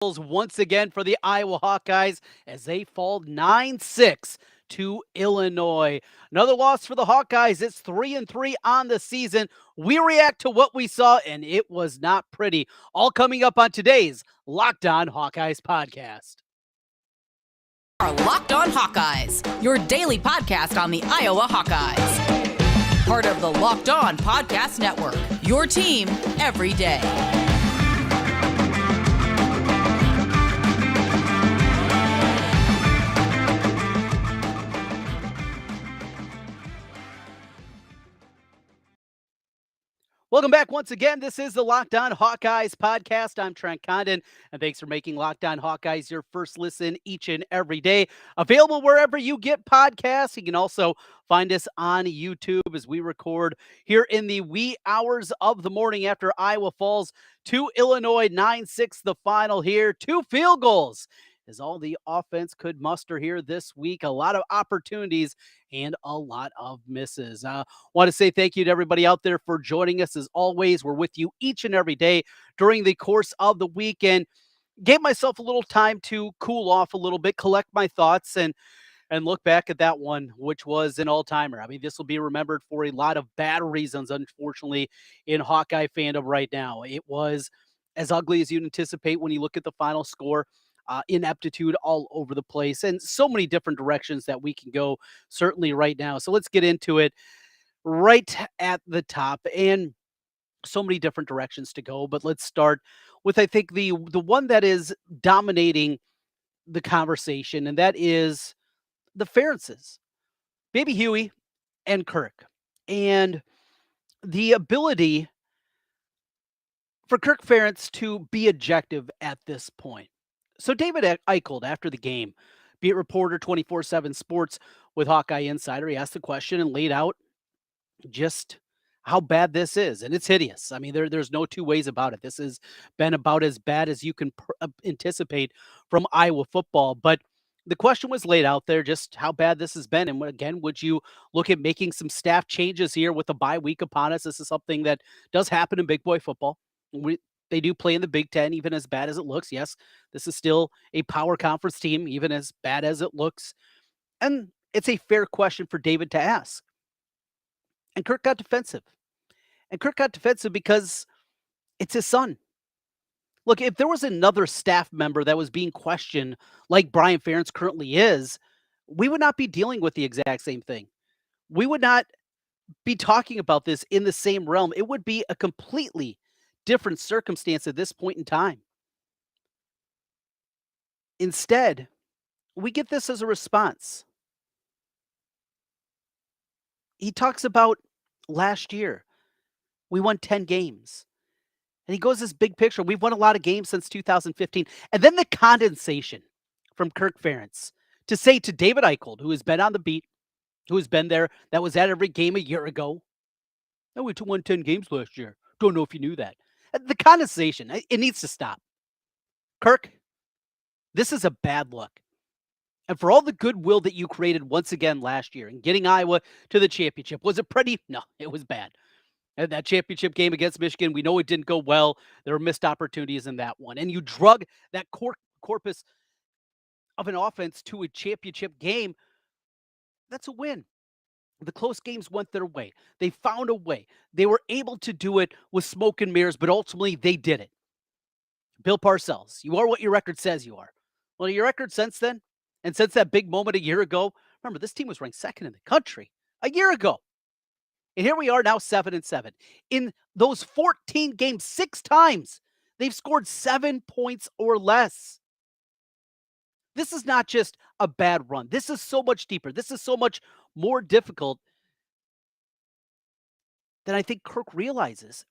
once again for the Iowa Hawkeyes as they fall 9-6 to Illinois. Another loss for the Hawkeyes. It's 3-3 on the season. We react to what we saw, and it was not pretty. All coming up on today's Locked On Hawkeyes podcast. Our Locked On Hawkeyes, your daily podcast on the Iowa Hawkeyes. Part of the Locked On Podcast Network, your team every day. Welcome back once again. This is the Locked On Hawkeyes podcast. I'm Trent Condon, and thanks for making Locked On Hawkeyes your first listen each and every day. Available wherever you get podcasts. You can also find us on YouTube as we record here in the wee hours of the morning after Iowa falls to Illinois. 9-6 the final here. 2 field goals is all the offense could muster here this week. A lot of opportunities and a lot of misses. Want to say thank you to everybody out there for joining us. As always, we're with you each and every day during the course of the weekend. Gave myself a little time to cool off a little bit, collect my thoughts, and look back at that one, which was an all-timer. I mean, this will be remembered for a lot of bad reasons, unfortunately, in Hawkeye fandom right now. It was as ugly as you'd anticipate when you look at the final score. Ineptitude all over the place, and so many different directions that we can go certainly right now. So let's get into it right at the top, and so many different directions to go. But let's start with, I think, the one that is dominating the conversation, and that is the Ferences, Baby Huey and Kirk, and the ability for Kirk Ferentz to be objective at this point. So David Eichel, after the game, beat reporter 24/7 Sports with Hawkeye Insider, he asked the question and laid out just how bad this is, and it's hideous. I mean, there's no two ways about it. This has been about as bad as you can anticipate from Iowa football, but the question was laid out there, just how bad this has been. And again, would you look at making some staff changes here with the bye week upon us? This is something that does happen in big boy football. They do play in the Big Ten, even as bad as it looks. Yes, this is still a power conference team, even as bad as it looks. And it's a fair question for David to ask. And Kirk got defensive. And Kirk got defensive because it's his son. Look, if there was another staff member that was being questioned like Brian Ferentz currently is, we would not be dealing with the exact same thing. We would not be talking about this in the same realm. It would be a completely different circumstance at this point in time. Instead, we get this as a response. He talks about last year. We won 10 games. And he goes this big picture. We've won a lot of games since 2015. And then the condensation from Kirk Ferentz to say to David Eichel, who has been on the beat, who has been there, that was at every game a year ago. Oh, we won 10 games last year. Don't know if you knew that. The condensation, it needs to stop. Kirk, this is a bad look. And for all the goodwill that you created once again last year and getting Iowa to the championship, was it pretty? No, it was bad. And that championship game against Michigan, we know it didn't go well. There were missed opportunities in that one. And you drug that corpus of an offense to a championship game. That's a win. The close games went their way. They found a way. They were able to do it with smoke and mirrors, but ultimately they did it. Bill Parcells, you are what your record says you are. Well, your record since then, and since that big moment a year ago, remember, this team was ranked second in the country a year ago. And here we are now 7-7. In those 14 games, 6 times, they've scored 7 points or less. This is not just a bad run. This is so much deeper. This is so much more difficult than I think Kirk realizes.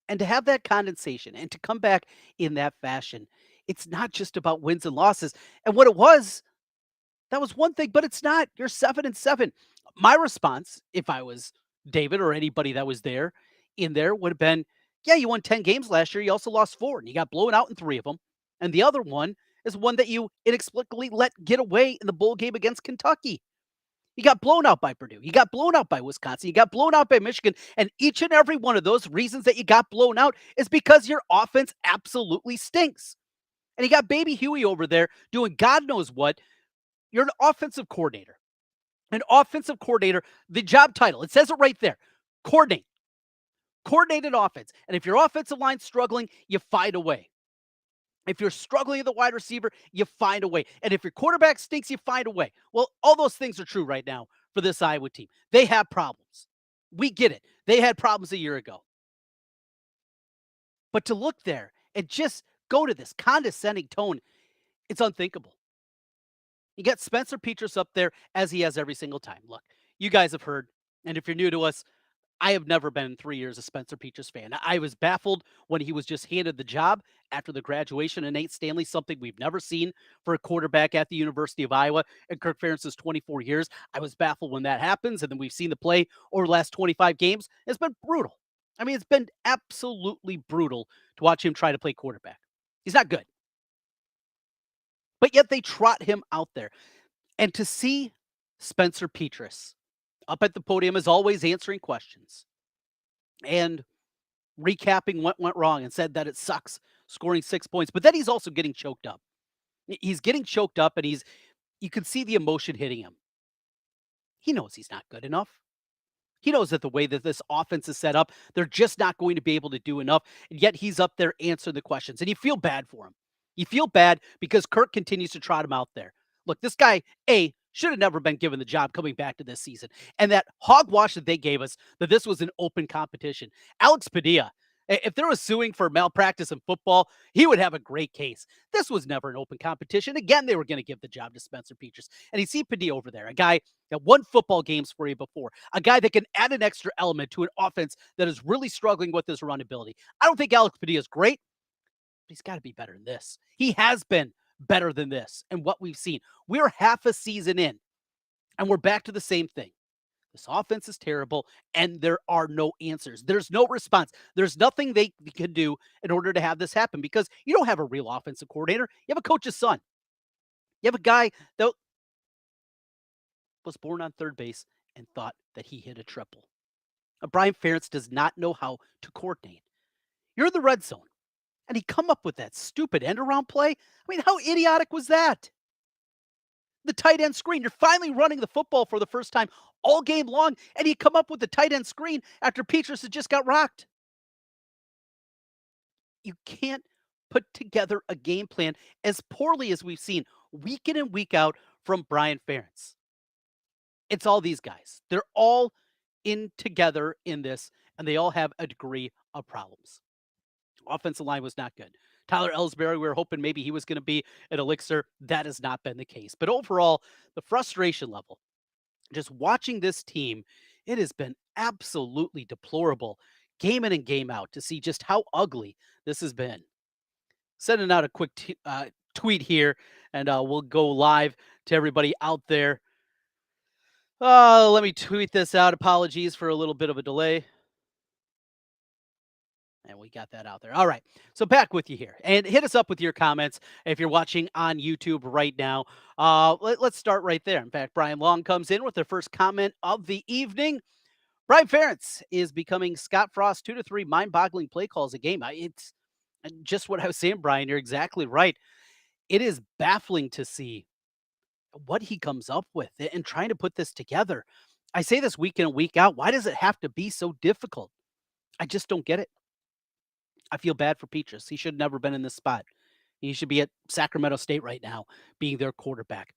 And to have that condensation and to come back in that fashion, it's not just about wins and losses. And what it was, that was one thing, but it's not. You're 7-7. My response, if I was David or anybody that was there, would have been, yeah, you won 10 games last year. You also lost 4, and you got blown out in 3 of them. And the other one is one that you inexplicably let get away in the bowl game against Kentucky. You got blown out by Purdue. You got blown out by Wisconsin. You got blown out by Michigan. And each and every one of those reasons that you got blown out is because your offense absolutely stinks. And you got baby Huey over there doing God knows what. You're an offensive coordinator. An offensive coordinator, the job title, it says it right there. Coordinate. Coordinated offense. And if your offensive line's struggling, you find a way. If you're struggling at the wide receiver, you find a way. And if your quarterback stinks, you find a way. Well, all those things are true right now for this Iowa team. They have problems. We get it. They had problems a year ago. But to look there and just go to this condescending tone, it's unthinkable. You got Spencer Petras up there as he has every single time. Look, you guys have heard, and if you're new to us, I have never been 3 years a Spencer Petras fan. I was baffled when he was just handed the job after the graduation of Nate Stanley, something we've never seen for a quarterback at the University of Iowa in Kirk Ferentz's 24 years. I was baffled when that happens, and then we've seen the play over the last 25 games. It's been brutal. I mean, it's been absolutely brutal to watch him try to play quarterback. He's not good. But yet they trot him out there. And to see Spencer Petras up at the podium as always answering questions and recapping what went wrong and said that it sucks scoring 6 points, but then he's also getting choked up. He's getting choked up and you can see the emotion hitting him. He knows he's not good enough. He knows that the way that this offense is set up, they're just not going to be able to do enough. And yet he's up there answering the questions. And you feel bad for him. You feel bad because Kirk continues to trot him out there. Look, this guy, should have never been given the job coming back to this season. And that hogwash that they gave us, that this was an open competition. Alex Padilla, if there was suing for malpractice in football, he would have a great case. This was never an open competition. Again, they were going to give the job to Spencer Petras. And you see Padilla over there, a guy that won football games for you before, a guy that can add an extra element to an offense that is really struggling with his run ability. I don't think Alex Padilla is great, but he's got to be better than this. He has been better than this and what we've seen. We're half a season in, and we're back to the same thing. This offense is terrible, and there are no answers. There's no response. There's nothing they can do in order to have this happen because you don't have a real offensive coordinator. You have a coach's son. You have a guy that was born on third base and thought that he hit a triple. Brian Ferentz does not know how to coordinate. You're in the red zone, and he come up with that stupid end-around play. I mean, how idiotic was that? The tight end screen. You're finally running the football for the first time all game long, and you come up with the tight end screen after Petras had just got rocked. You can't put together a game plan as poorly as we've seen week in and week out from Brian Ferentz. It's all these guys. They're all in together in this, and they all have a degree of problems. Offensive line was not good. Tyler Ellsbury, we were hoping maybe he was going to be an elixir. That has not been the case. But overall, the frustration level, just watching this team, it has been absolutely deplorable game in and game out to see just how ugly this has been. Sending out a quick tweet here, and we'll go live to everybody out there. Let me tweet this out. Apologies for a little bit of a delay. And we got that out there. All right. So back with you here. And hit us up with your comments if you're watching on YouTube right now. Let's start right there. In fact, Brian Long comes in with the first comment of the evening. Brian Ferentz is becoming Scott Frost 2 to 3 mind-boggling play calls a game. It's just what I was saying, Brian. You're exactly right. It is baffling to see what he comes up with and trying to put this together. I say this week in and week out. Why does it have to be so difficult? I just don't get it. I feel bad for Petras. He should have never been in this spot. He should be at Sacramento State right now, being their quarterback.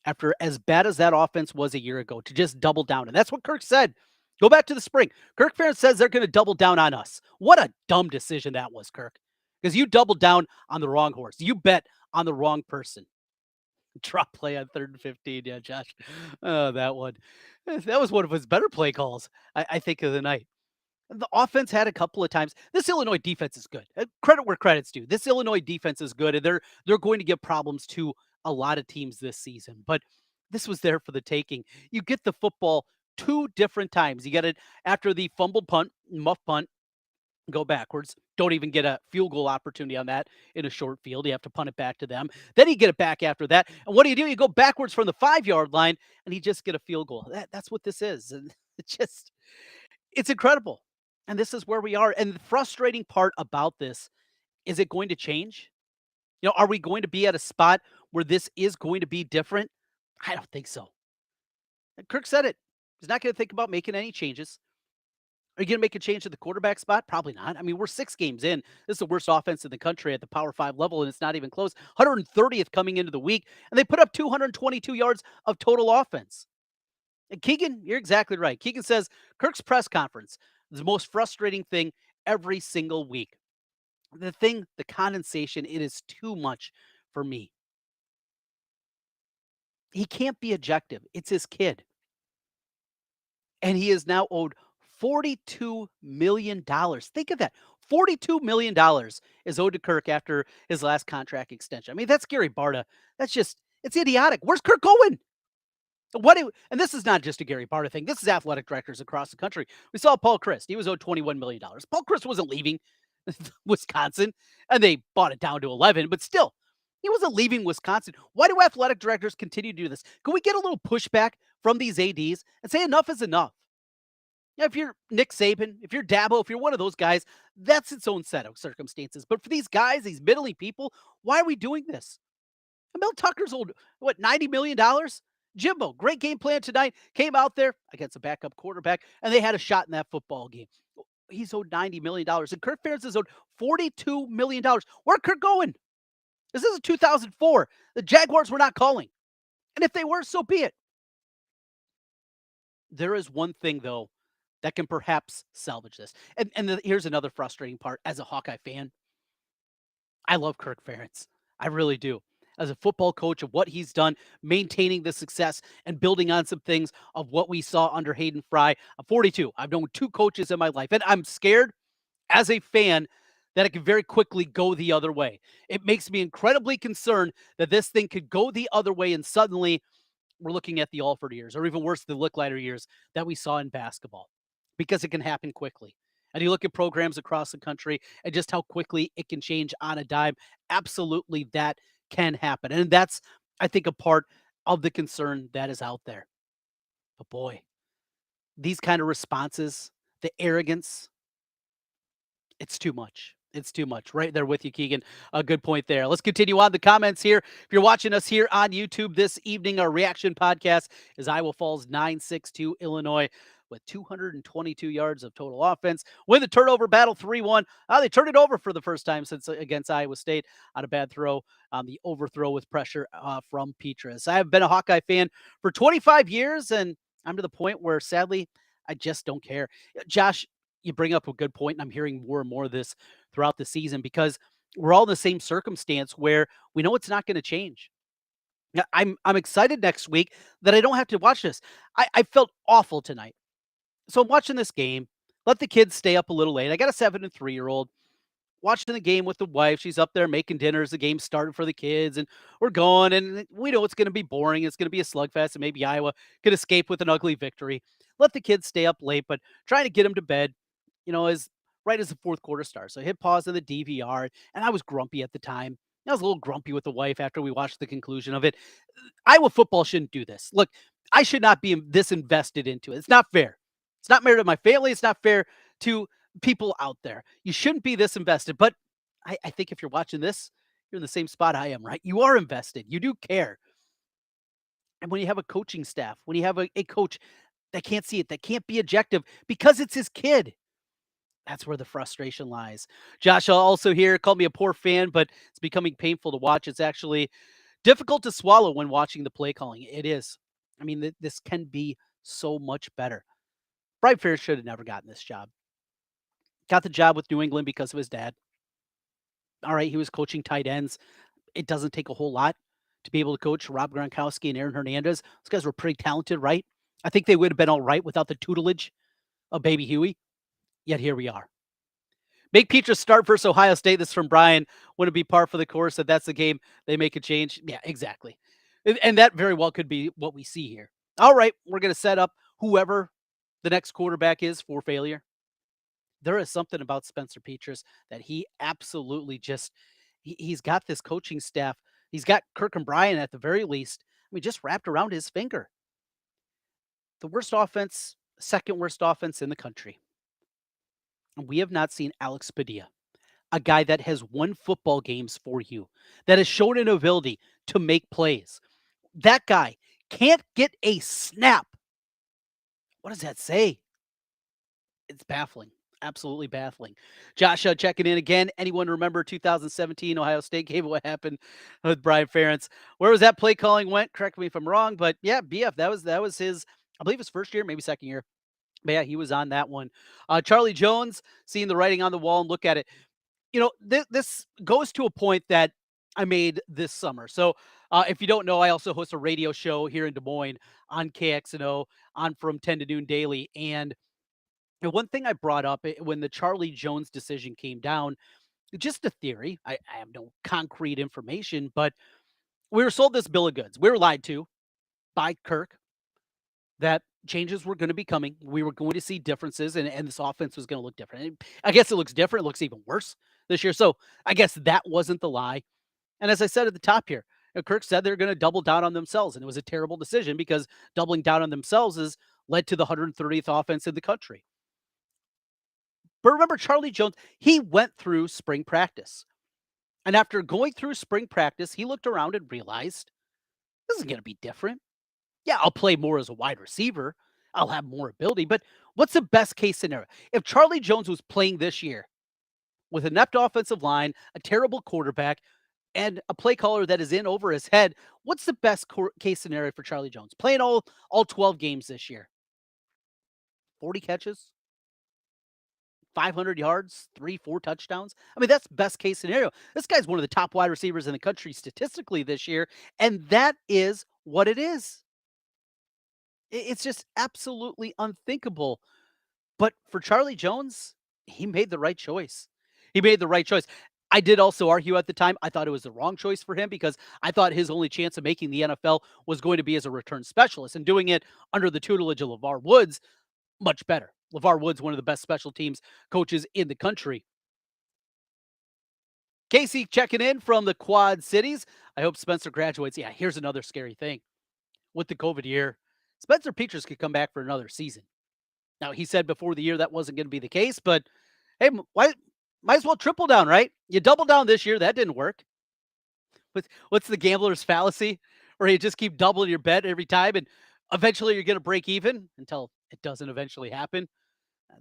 After as bad as that offense was a year ago, to just double down. And that's what Kirk said. Go back to the spring. Kirk Ferentz says they're going to double down on us. What a dumb decision that was, Kirk. Because you doubled down on the wrong horse. You bet on the wrong person. Drop play on 3rd and 15. Yeah, Josh. Oh, that one. That was one of his better play calls, I think, of the night. The offense had a couple of times. This Illinois defense is good. Credit where credit's due. This Illinois defense is good, and they're going to give problems to a lot of teams this season. But this was there for the taking. You get the football 2 different times. You get it after the fumbled punt, muff punt, go backwards. Don't even get a field goal opportunity on that in a short field. You have to punt it back to them. Then you get it back after that. And what do? You go backwards from the 5-yard line, and you just get a field goal. That's what this is. And it's incredible. And this is where we are. And the frustrating part about this, is it going to change? Are we going to be at a spot where this is going to be different? I don't think so. And Kirk said it. He's not going to think about making any changes. Are you going to make a change to the quarterback spot? Probably not. I mean, we're 6 games in. This is the worst offense in the country at the Power 5 level, and it's not even close. 130th coming into the week, and they put up 222 yards of total offense. And Keegan, you're exactly right. Keegan says Kirk's press conference is the most frustrating thing every single week. The condensation, it is too much for me. He can't be objective. It's his kid. And he is now owed $42 million. Think of that. $42 million is owed to Kirk after his last contract extension. I mean, that's Gary Barta. It's idiotic. Where's Kirk going? And this is not just a Gary Barta thing. This is athletic directors across the country. We saw Paul Chryst. He was owed $21 million. Paul Chryst wasn't leaving Wisconsin, and they bought it down to 11, but still, he wasn't leaving Wisconsin. Why do athletic directors continue to do this? Can we get a little pushback from these ADs and say enough is enough? If you're Nick Saban, if you're Dabo, if you're one of those guys, that's its own set of circumstances. But for these guys, these middling people, why are we doing this? Mel Tucker's old, $90 million? Jimbo, great game plan tonight. Came out there against a backup quarterback, and they had a shot in that football game. He's owed $90 million, and Kirk Ferentz is owed $42 million. Where's Kirk going? This is 2004. The Jaguars were not calling. And if they were, so be it. There is one thing, though, that can perhaps salvage this. Here's another frustrating part as a Hawkeye fan. I love Kirk Ferentz. I really do. As a football coach of what he's done, maintaining the success and building on some things of what we saw under Hayden Fry. I'm 42. I've known 2 coaches in my life, and I'm scared as a fan that it could very quickly go the other way. It makes me incredibly concerned that this thing could go the other way, and suddenly we're looking at the Alford years, or even worse, the Licklider years that we saw in basketball, because it can happen quickly. And you look at programs across the country and just how quickly it can change on a dime. Absolutely, that can happen. And that's, I think, a part of the concern that is out there. But boy, these kind of responses, the arrogance, it's too much. It's too much. Right there with you, Keegan. A good point there. Let's continue on the comments here. If you're watching us here on YouTube this evening, our reaction podcast is Iowa Falls 9-6 Illinois with 222 yards of total offense. Win the turnover battle 3-1. They turned it over for the first time since against Iowa State on a bad throw on the overthrow with pressure from Petras. I have been a Hawkeye fan for 25 years, and I'm to the point where, sadly, I just don't care. Josh, you bring up a good point, and I'm hearing more and more of this throughout the season because we're all in the same circumstance where we know it's not going to change. Now, I'm excited next week that I don't have to watch this. I felt awful tonight. So I'm watching this game. Let the kids stay up a little late. I got a 7 and 3-year-old watching the game with the wife. She's up there making dinners. The game's starting for the kids, and we're going, and we know it's going to be boring. It's going to be a slugfest, and maybe Iowa could escape with an ugly victory. Let the kids stay up late, but trying to get them to bed, as right as the fourth quarter starts. So I hit pause on the DVR, and I was grumpy at the time. I was a little grumpy with the wife after we watched the conclusion of it. Iowa football shouldn't do this. Look, I should not be this invested into it. It's not fair. It's not fair to my family. It's not fair to people out there. You shouldn't be this invested. But I think if you're watching this, you're in the same spot I am, right? You are invested. You do care. And when you have a coaching staff, when you have a coach that can't see it, that can't be objective because it's his kid, that's where the frustration lies. Josh also here called me a poor fan, but it's becoming painful to watch. It's actually difficult to swallow when watching the play calling. It is. I mean, this can be so much better. Brian Ferentz should have never gotten this job. Got the job with New England because of his dad. All right, he was coaching tight ends. It doesn't take a whole lot to be able to coach Rob Gronkowski and Aaron Hernandez. Those guys were pretty talented, right? I think they would have been all right without the tutelage of Baby Huey. Yet here we are. Make Petras start versus Ohio State. This is from Brian. Wouldn't it be par for the course that that's the game they make a change? Yeah, exactly. And that very well could be what we see here. All right, we're going to set up whoever the next quarterback is for failure. There is something about Spencer Petras that he absolutely he's got this coaching staff. He's got Kirk and Brian at the very least. I mean, just wrapped around his finger. The worst offense, second worst offense in the country. And we have not seen Alex Padilla. a guy that has won football games for you, that has shown an ability to make plays. That guy can't get a snap. What does that say? It's baffling. Absolutely baffling. Josh checking in again. Anyone remember 2017 Ohio State game? What happened with Brian Ferentz? Where was that play calling went? Correct me if I'm wrong, but yeah, BF. That was his. I believe his first year, maybe second year. But yeah, he was on that one. Charlie Jones, seeing the writing on the wall and look at it. This goes to a point that I made this summer. So if you don't know, I also host a radio show here in Des Moines on KXNO on from 10 to noon daily. And one thing I brought up when the Charlie Jones decision came down, just a theory. I have no concrete information, but we were sold this bill of goods. We were lied to by Kirk that changes were going to be coming. We were going to see differences, and this offense was going to look different. I guess it looks different. It looks even worse this year. So I guess that wasn't the lie. And as I said at the top here, Kirk said they're going to double down on themselves, and it was a terrible decision because doubling down on themselves has led to the 130th offense in the country. But remember, Charlie Jones, he went through spring practice. And after going through spring practice, he looked around and realized this is going to be different. Yeah, I'll play more as a wide receiver. I'll have more ability. But what's the best case scenario? If Charlie Jones was playing this year with an inept offensive line, a terrible quarterback, and a play caller that is in over his head, what's the best case scenario for Charlie Jones? Playing all 12 games this year. 40 catches, 500 yards, 4 touchdowns. I mean, that's best case scenario. This guy's one of the top wide receivers in the country statistically this year, and that is what it is. It's just absolutely unthinkable. But for Charlie Jones, he made the right choice. He made the right choice. I did also argue at the time, I thought it was the wrong choice for him because I thought his only chance of making the NFL was going to be as a return specialist, and doing it under the tutelage of LeVar Woods, much better. LeVar Woods, one of the best special teams coaches in the country. Casey checking in from the Quad Cities. I hope Spencer graduates. Yeah, here's another scary thing. With the COVID year, Spencer Petras could come back for another season. Now, he said before the year that wasn't going to be the case, but hey, why might as well triple down, right? You double down this year, that didn't work. What's the gambler's fallacy? Where you just keep doubling your bet every time and eventually you're going to break even until it doesn't eventually happen.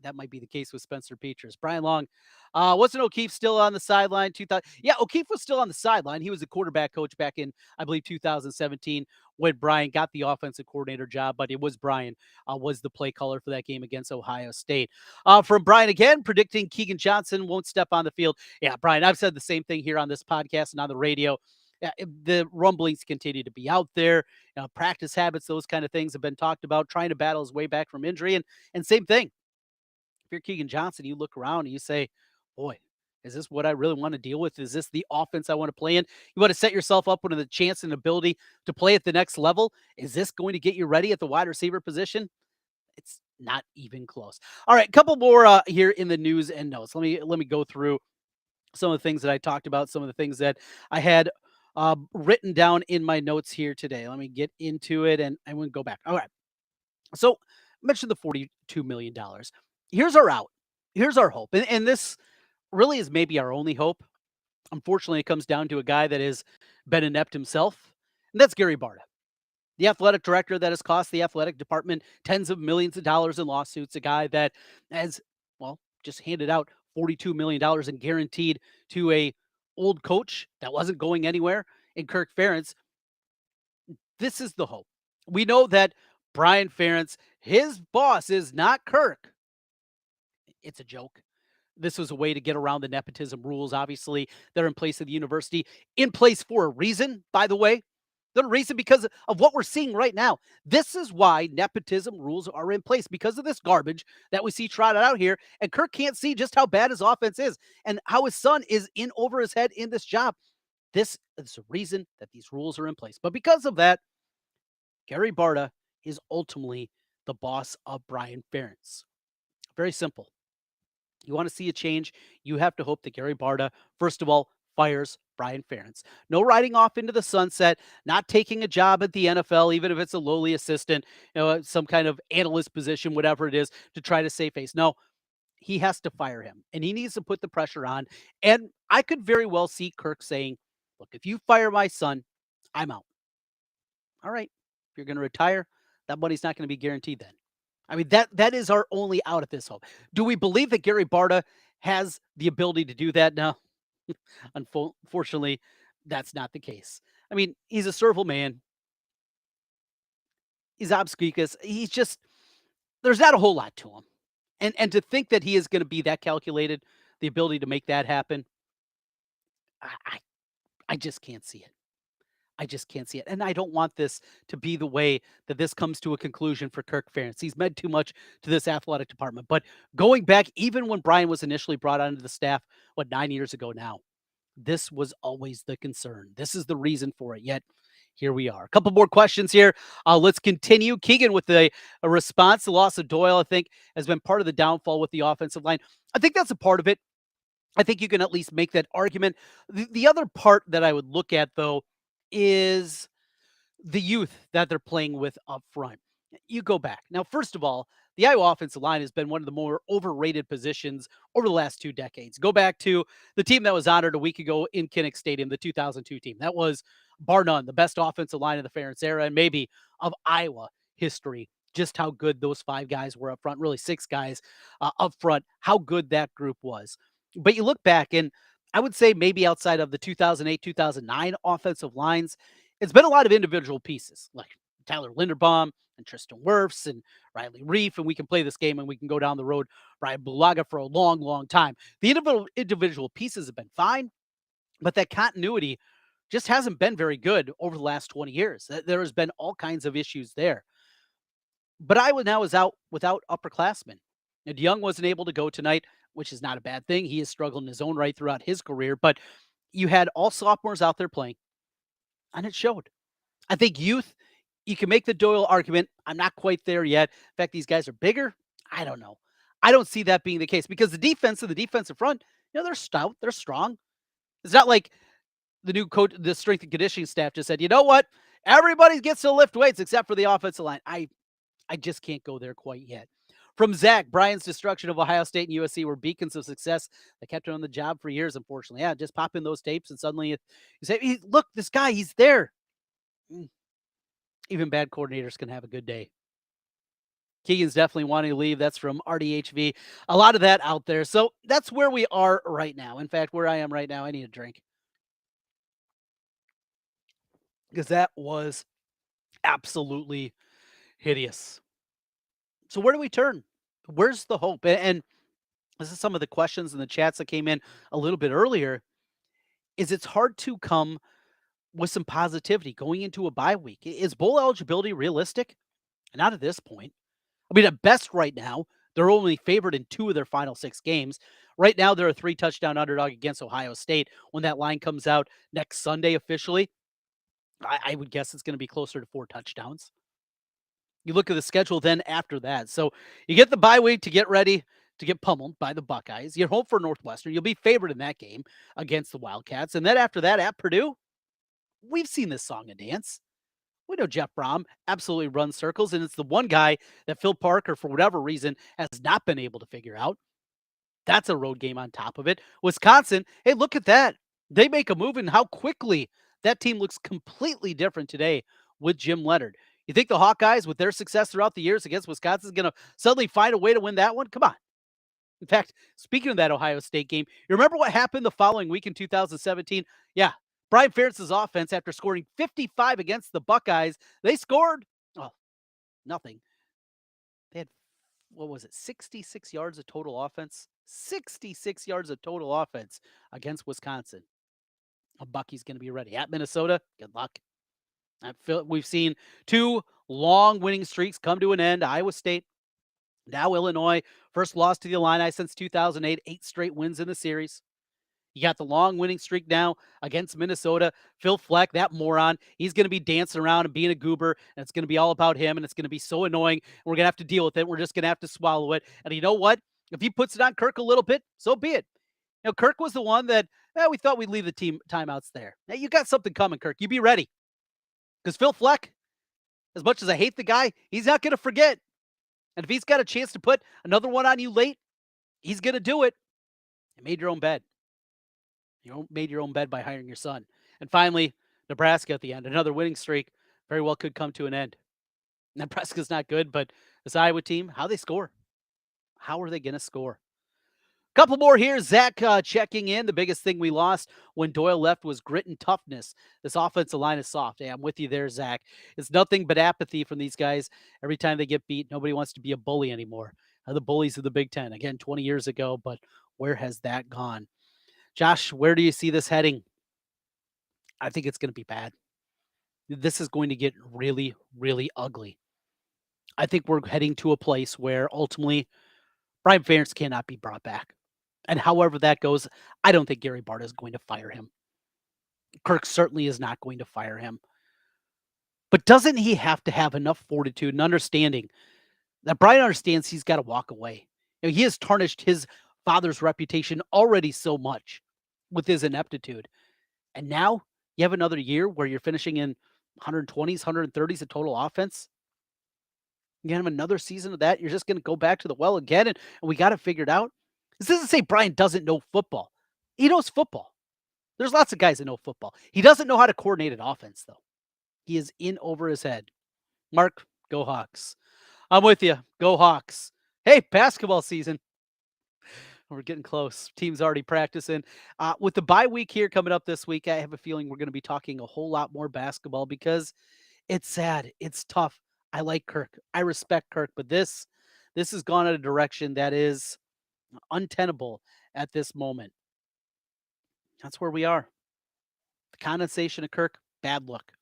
That might be the case with Spencer Petras. Brian Long, wasn't O'Keefe still on the sideline? 2000, yeah, O'Keefe was still on the sideline. He was the quarterback coach back in, I believe, 2017 when Brian got the offensive coordinator job. But it was Brian was the play caller for that game against Ohio State. From Brian again, predicting Keegan Johnson won't step on the field. Yeah, Brian, I've said the same thing here on this podcast and on the radio. Yeah, the rumblings continue to be out there. Practice habits, those kind of things have been talked about. Trying to battle his way back from injury, and same thing. If you're Keegan Johnson, you look around and you say, boy, is this what I really want to deal with? Is this the offense I want to play in? You want to set yourself up with the chance and ability to play at the next level. Is this going to get you ready at the wide receiver position? It's not even close. All right, a couple more here in the news and notes. Let me go through some of the things that I talked about, some of the things that I had written down in my notes here today. Let me get into it and I won't go back. All right. So I mentioned the $42 million. Here's our out. Here's our hope. And this really is maybe our only hope. Unfortunately, it comes down to a guy that has been inept himself, and that's Gary Barta, the athletic director that has cost the athletic department tens of millions of dollars in lawsuits, a guy that has, well, just handed out $42 million and guaranteed to a old coach that wasn't going anywhere in Kirk Ferentz. This is the hope. We know that Brian Ferentz, his boss is not Kirk. It's a joke. This was a way to get around the nepotism rules, obviously, that are in place at the university. In place for a reason, by the way. The reason because of what we're seeing right now. This is why nepotism rules are in place, because of this garbage that we see trotted out here. And Kirk can't see just how bad his offense is and how his son is in over his head in this job. This is the reason that these rules are in place. But because of that, Gary Barta is ultimately the boss of Brian Ferentz. Very simple. You want to see a change, you have to hope that Gary Barta, first of all, fires Brian Ferentz. No riding off into the sunset, not taking a job at the NFL, even if it's a lowly assistant, some kind of analyst position, whatever it is, to try to save face. No, he has to fire him and he needs to put the pressure on. And I could very well see Kirk saying, look, if you fire my son, I'm out. All right. If you're going to retire, that money's not going to be guaranteed then. I mean, that is our only out at this hope. Do we believe that Gary Barta has the ability to do that? No. Unfortunately, that's not the case. I mean, he's a serval man. He's obscurus. He's just there's not a whole lot to him. And to think that he is going to be that calculated, the ability to make that happen, I, I I just can't see it. I just can't see it. And I don't want this to be the way that this comes to a conclusion for Kirk Ferentz. He's meant too much to this athletic department. But going back, even when Brian was initially brought onto the staff, 9 years ago now, this was always the concern. This is the reason for it. Yet here we are. A couple more questions here. Let's continue. Keegan with a response. The loss of Doyle, I think, has been part of the downfall with the offensive line. I think that's a part of it. I think you can at least make that argument. The other part that I would look at, though, is the youth that they're playing with up front. You go back. Now, first of all, the Iowa offensive line has been one of the more overrated positions over the last 2 decades. Go back to the team that was honored a week ago in Kinnick Stadium, the 2002 team. That was, bar none, the best offensive line of the Ferentz era and maybe of Iowa history. Just how good those 5 guys were up front, really 6 guys up front, how good that group was. But you look back, and I would say maybe outside of the 2008, 2009 offensive lines, it's been a lot of individual pieces like Tyler Linderbaum and Tristan Wirfs and Riley Reef, and we can play this game and we can go down the road Brian Bulaga for a long, long time. The individual pieces have been fine, but that continuity just hasn't been very good over the last 20 years. There has been all kinds of issues there. But Iowa now is out without upperclassmen. And Young wasn't able to go tonight, which is not a bad thing. He has struggled in his own right throughout his career, but you had all sophomores out there playing, and it showed. I think youth, you can make the Doyle argument. I'm not quite there yet. In fact, these guys are bigger. I don't know. I don't see that being the case because the defense and the defensive front, they're stout, they're strong. It's not like the new coach, the strength and conditioning staff just said, you know what? Everybody gets to lift weights except for the offensive line. I just can't go there quite yet. From Zach, Brian's destruction of Ohio State and USC were beacons of success that kept him on the job for years, unfortunately. Yeah, just pop in those tapes and suddenly you say, hey, look, this guy, he's there. Even bad coordinators can have a good day. Keegan's definitely wanting to leave. That's from RDHV. A lot of that out there. So that's where we are right now. In fact, where I am right now, I need a drink. Because that was absolutely hideous. So where do we turn? Where's the hope? And this is some of the questions in the chats that came in a little bit earlier. Is it's hard to come with some positivity going into a bye week. Is bowl eligibility realistic? Not at this point. I mean, at best right now, they're only favored in 2 of their final 6 games. Right now, they're a 3-touchdown underdog against Ohio State. When that line comes out next Sunday officially, I would guess it's going to be closer to 4 touchdowns. You look at the schedule then after that. So you get the bye week to get ready to get pummeled by the Buckeyes. You're home for Northwestern. You'll be favored in that game against the Wildcats. And then after that at Purdue, we've seen this song and dance. We know Jeff Brom absolutely runs circles, and it's the one guy that Phil Parker, for whatever reason, has not been able to figure out. That's a road game on top of it. Wisconsin, hey, look at that. They make a move, and how quickly that team looks completely different today with Jim Leonard. You think the Hawkeyes, with their success throughout the years against Wisconsin, is going to suddenly find a way to win that one? Come on. In fact, speaking of that Ohio State game, you remember what happened the following week in 2017? Yeah, Brian Ferentz's offense, after scoring 55 against the Buckeyes, they scored, nothing. They had, 66 yards of total offense? 66 yards of total offense against Wisconsin. Bucky's going to be ready. At Minnesota, good luck. We've seen 2 long winning streaks come to an end. Iowa State, now Illinois. First loss to the Illini since 2008. 8 straight wins in the series. You got the long winning streak now against Minnesota. Phil Fleck, that moron, he's going to be dancing around and being a goober, and it's going to be all about him, and it's going to be so annoying. We're going to have to deal with it. We're just going to have to swallow it. And you know what? If he puts it on Kirk a little bit, so be it. Kirk was the one that we thought we'd leave the team timeouts there. Now, you got something coming, Kirk. You be ready. Because Phil Fleck, as much as I hate the guy, he's not going to forget. And if he's got a chance to put another one on you late, He's going to do it. You made your own bed. You made your own bed by hiring your son. And finally, Nebraska at the end. Another winning streak very well could come to an end. Nebraska's not good, but this Iowa team, how they score? How are they going to score? Couple more here. Zach checking in. The biggest thing we lost when Doyle left was grit and toughness. This offensive line is soft. Hey, I'm with you there, Zach. It's nothing but apathy from these guys. Every time they get beat, nobody wants to be a bully anymore. The bullies of the Big Ten. Again, 20 years ago, but where has that gone? Josh, where do you see this heading? I think it's going to be bad. This is going to get really, really ugly. I think we're heading to a place where ultimately Brian Ferentz cannot be brought back. And however that goes, I don't think Gary Barta is going to fire him. Kirk certainly is not going to fire him. But doesn't he have to have enough fortitude and understanding that Brian understands he's got to walk away? He has tarnished his father's reputation already so much with his ineptitude. And now you have another year where you're finishing in 120s, 130s of total offense. You have another season of that. You're just going to go back to the well again, and we got it figured out. This doesn't say Brian doesn't know football. He knows football. There's lots of guys that know football. He doesn't know how to coordinate an offense, though. He is in over his head. Mark, go Hawks. I'm with you. Go Hawks. Hey, basketball season. We're getting close. Team's already practicing. With the bye week here coming up this week, I have a feeling we're going to be talking a whole lot more basketball because it's sad. It's tough. I like Kirk. I respect Kirk, but this has gone in a direction that is untenable at this moment. That's where we are. The condensation of Kirk, bad luck.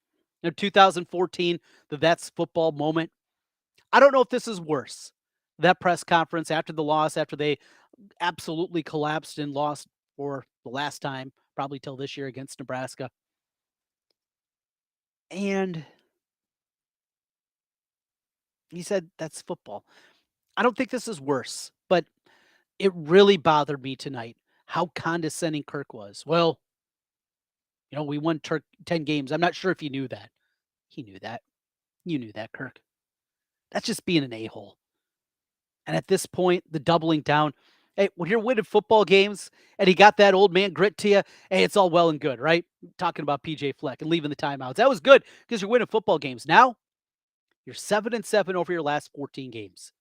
2014, that's football moment. I don't know if this is worse. That press conference after the loss, after they absolutely collapsed and lost for the last time, probably till this year against Nebraska. And he said, that's football. I don't think this is worse, but it really bothered me tonight how condescending Kirk was. Well, we won 10 games. I'm not sure if you knew that. He knew that. You knew that, Kirk. That's just being an a-hole. And at this point, the doubling down, hey, when you're winning football games and he got that old man grit to you, hey, it's all well and good, right? Talking about PJ Fleck and leaving the timeouts. That was good because you're winning football games. Now, you're 7-7 over your last 14 games.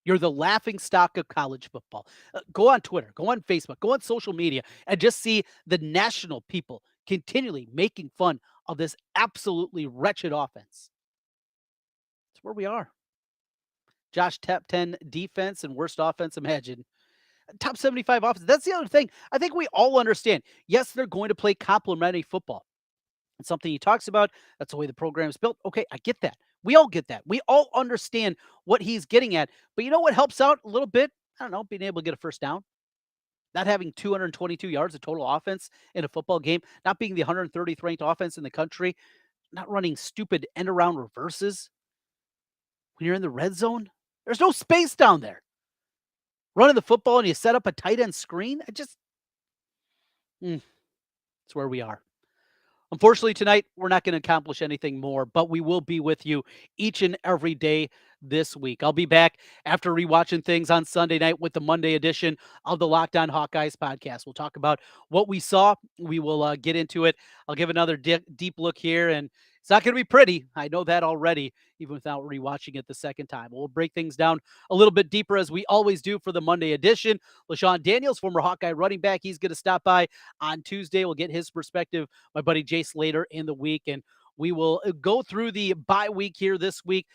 You're the laughing stock of college football. Go on Twitter, go on Facebook, go on social media, and just see the national people continually making fun of this absolutely wretched offense. That's where we are. Josh, top 10 defense and worst offense, imagine. Top 75 offense. That's the other thing. I think we all understand. Yes, they're going to play complementary football. It's something he talks about. That's the way the program is built. Okay, I get that. We all get that. We all understand what he's getting at. But you know what helps out a little bit? I don't know, being able to get a first down. Not having 222 yards of total offense in a football game. Not being the 130th ranked offense in the country. Not running stupid end-around reverses. When you're in the red zone, there's no space down there. Running the football and you set up a tight end screen. It's where we are. Unfortunately, tonight, we're not going to accomplish anything more, but we will be with you each and every day this week. I'll be back after rewatching things on Sunday night with the Monday edition of the Locked On Hawkeyes podcast. We'll talk about what we saw. We will get into it. I'll give another deep look here, and it's not going to be pretty. I know that already, even without rewatching it the second time. We'll break things down a little bit deeper as we always do for the Monday edition. LaShawn Daniels, former Hawkeye running back, he's going to stop by on Tuesday. We'll get his perspective. My buddy Jace later in the week, and we will go through the bye week here this week,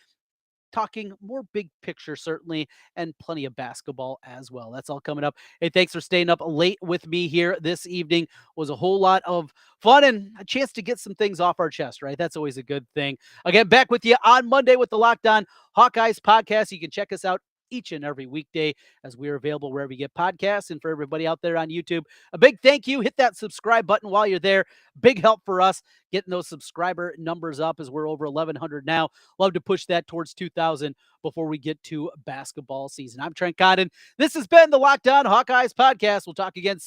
talking more big picture, certainly, and plenty of basketball as well. That's all coming up. Hey, thanks for staying up late with me here this evening. It was a whole lot of fun and a chance to get some things off our chest, right? That's always a good thing. Again, back with you on Monday with the Locked On Hawkeyes podcast. You can check us out each and every weekday as we are available wherever you get podcasts. And for everybody out there on YouTube, a big thank you. Hit that subscribe button while you're there. Big help for us getting those subscriber numbers up as we're over 1,100 now. Love to push that towards 2,000 before we get to basketball season. I'm Trent Condon. This has been the Locked On Hawkeyes podcast. We'll talk again soon.